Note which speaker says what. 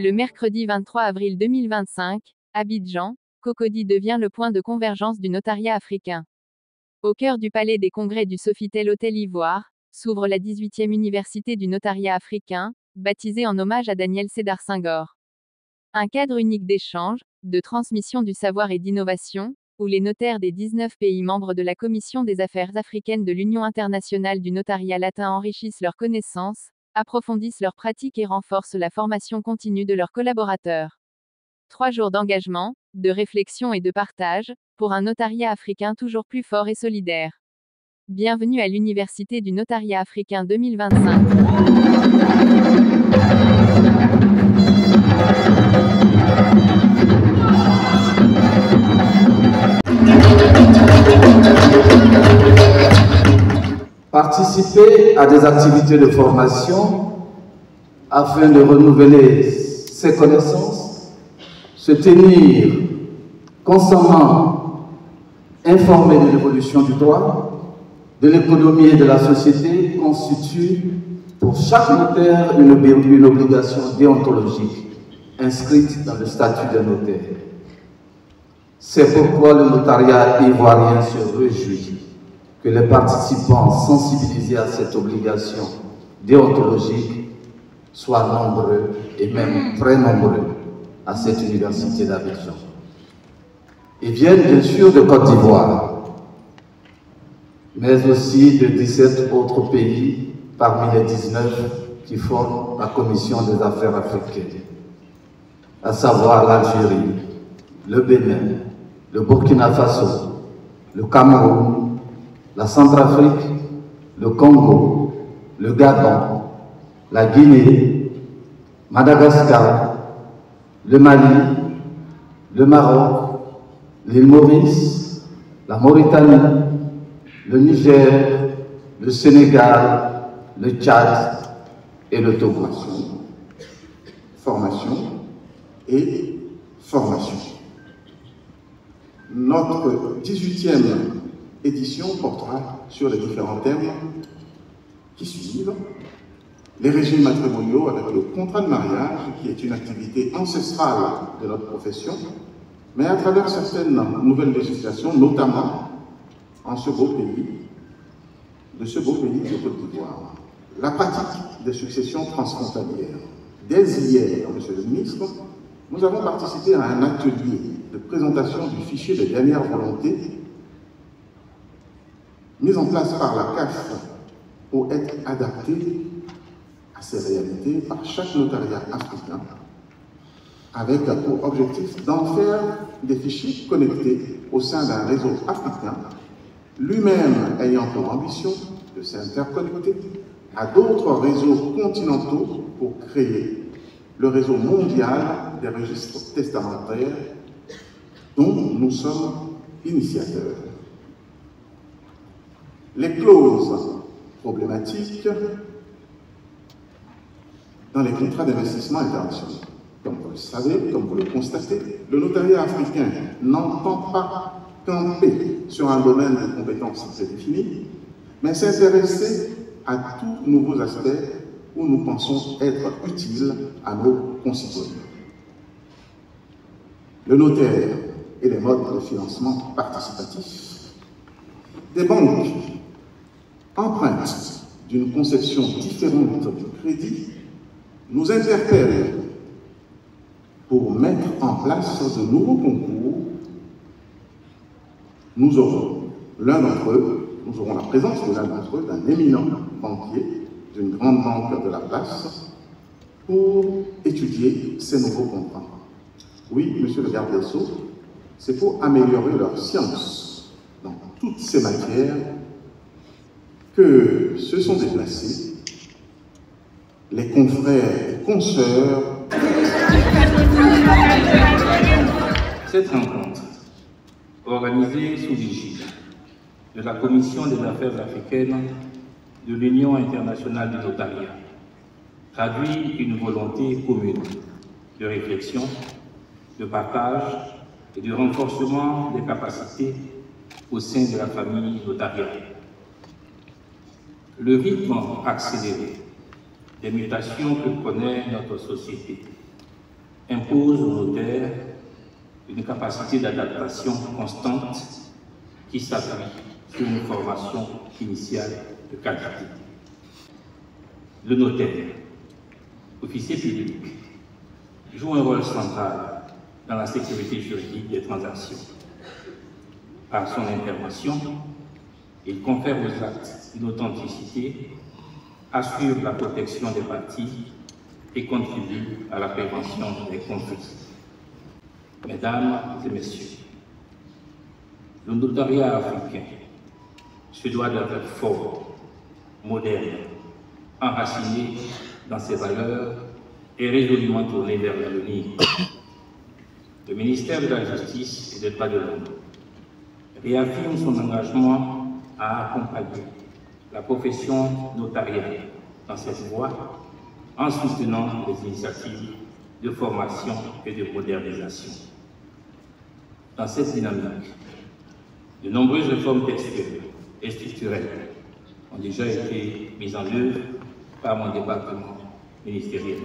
Speaker 1: Le mercredi 23 avril 2025, Abidjan, Cocody devient le point de convergence du notariat africain. Au cœur du palais des congrès du Sofitel Hôtel Ivoire, s'ouvre la 18e université du notariat africain, baptisée en hommage à Daniel Sédar Senghor. Un cadre unique d'échange, de transmission du savoir et d'innovation, où les notaires des 19 pays membres de la Commission des affaires africaines de l'Union internationale du notariat latin enrichissent leurs connaissances, approfondissent leurs pratiques et renforcent la formation continue de leurs collaborateurs. 3 jours d'engagement, de réflexion et de partage, pour un notariat africain toujours plus fort et solidaire. Bienvenue à l'Université du notariat africain 2025.
Speaker 2: Participer à des activités de formation afin de renouveler ses connaissances, se tenir constamment informé de l'évolution du droit, de l'économie et de la société constitue pour chaque notaire une obligation déontologique inscrite dans le statut de notaire. C'est pourquoi le notariat ivoirien se réjouit que les participants sensibilisés à cette obligation déontologique soient nombreux et même très nombreux à cette université d'Abidjan. Ils viennent bien sûr de Côte d'Ivoire, mais aussi de 17 autres pays parmi les 19 qui forment la Commission des affaires africaines, à savoir l'Algérie, le Bénin, le Burkina Faso, le Cameroun, la Centrafrique, le Congo, le Gabon, la Guinée, Madagascar, le Mali, le Maroc, l'île Maurice, la Mauritanie, le Niger, le Sénégal, le Tchad et le Togo.
Speaker 3: Formation et formation. Notre 18e édition portera sur les différents thèmes qui suivent. Les régimes matrimoniaux avec le contrat de mariage, qui est une activité ancestrale de notre profession, mais à travers certaines nouvelles législations, notamment en ce beau pays, de Côte d'Ivoire. La pratique des successions transfrontalières. Dès hier, Monsieur le ministre, nous avons participé à un atelier de présentation du fichier des dernières volontés mis en place par la CAF pour être adapté à ces réalités par chaque notariat africain, avec pour objectif d'en faire des fichiers connectés au sein d'un réseau africain, lui-même ayant pour ambition de s'interconnecter à d'autres réseaux continentaux pour créer le réseau mondial des registres testamentaires dont nous sommes initiateurs. Les clauses problématiques dans les contrats d'investissement internationaux. Comme vous le savez, comme vous le constatez, le notariat africain n'entend pas camper sur un domaine de compétences très défini, mais s'intéresser à tous nouveaux aspects où nous pensons être utiles à nos concitoyens. Le notaire et les modes de financement participatif. Des banques empreintes d'une conception différente du crédit nous interpellent pour mettre en place de nouveaux concours. Nous aurons la présence de l'un d'entre eux, d'un éminent banquier d'une grande banque de la place, pour étudier ces nouveaux contrats. Oui, monsieur le garde des Sceaux, c'est pour améliorer leur science dans toutes ces matières que se sont déplacés les confrères et consoeurs.
Speaker 4: Cette rencontre, organisée sous l'égide de la Commission des affaires africaines de l'Union internationale du notariat, traduit une volonté commune de réflexion, de partage et de renforcement des capacités au sein de la famille notariale. Le rythme accéléré des mutations que connaît notre société impose aux notaires une capacité d'adaptation constante qui s'appuie sur une formation initiale de qualité. Le notaire, officier public, joue un rôle central dans la sécurité juridique des transactions. Par son intervention, il confère aux actes une authenticité, assure la protection des parties et contribue à la prévention des conflits. Mesdames et messieurs, le notariat africain se doit d'être fort, moderne, enraciné dans ses valeurs et résolument tourné vers l'avenir. Le ministère de la Justice et des Droits de l'Homme réaffirme son engagement à accompagner la profession notariale dans cette voie en soutenant les initiatives de formation et de modernisation. Dans cette dynamique, de nombreuses réformes textuelles et structurelles ont déjà été mises en œuvre par mon département ministériel.